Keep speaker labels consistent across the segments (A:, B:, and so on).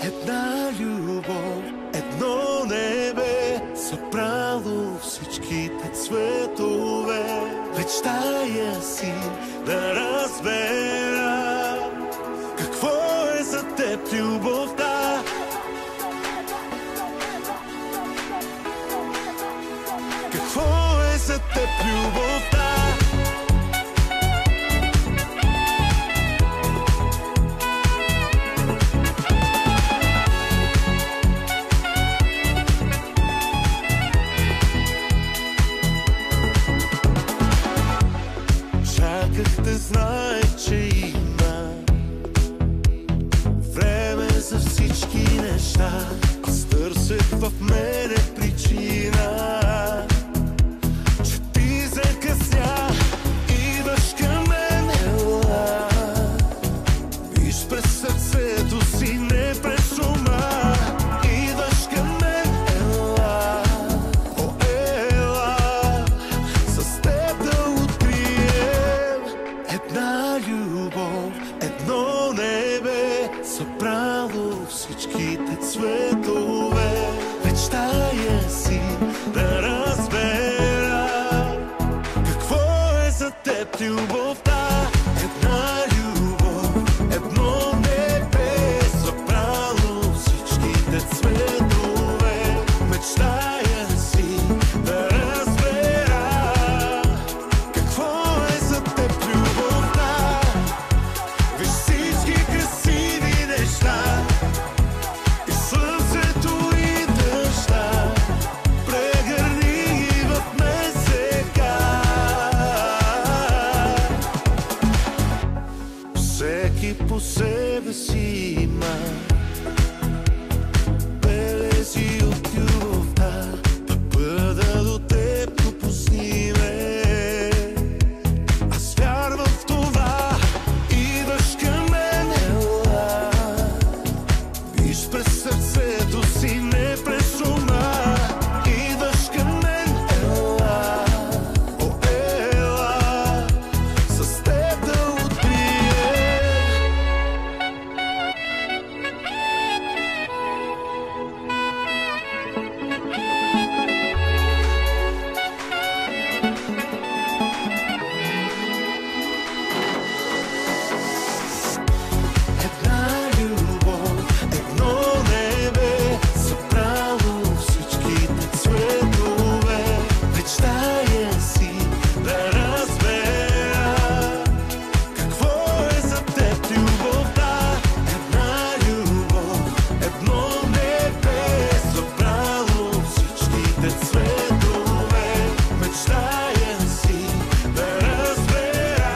A: Една любов, едно небе, събрало всичките цветове. Мечтая си да разбера какво е за теб любовта. Какво е за теб любовта? Чаках, знаех, че има време за всички неща. Аз търсех в мене причина, че ти закъсня. Идваш към мен, ела, виж през сърцето си, не през ума. Идваш към мен, ела, о, ела, с теб да открием една любов, едно небе, събрало всичките цветове. Мечтая си да разбера какво е за теб любовта. Една любов, едно небе, събрало всичките цветове. Мечтая си да разбера какво е за теб любовта. Виж всички красиви неща и слънцето и дъжда. Прегърни ги в мен сега. Всеки по себе си има белези от любовта. Да бъда до теб, допусни ме. Аз вярвам в това. Идваш към мен, ела, виж през сърцето си, не през ума. Идваш към мен, ела, о, ела, с теб да открием. Една любов, едно небе, събрало всичките цветове. Мечтая си да разбера какво е за теб любовта. Една любов, едно небе, събрало всичките цветове. Мечтая си да разбера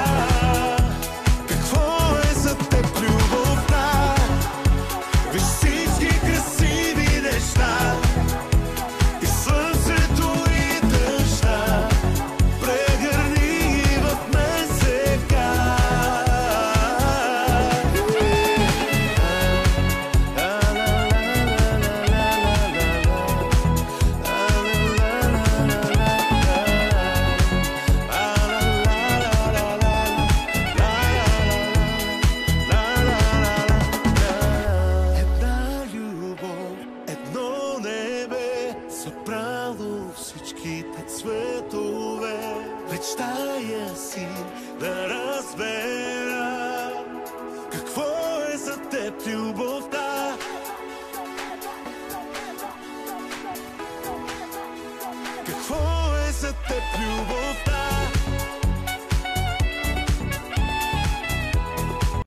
A: какво е за теб любовта. Виж всички красиви неща и слънцето и дъжда. Прегърни ги в мен сега. Една любов, едно небе, събрало всичките цветове. Мечтая си да разбера какво е за теб любовта. Какво е за теб любовта?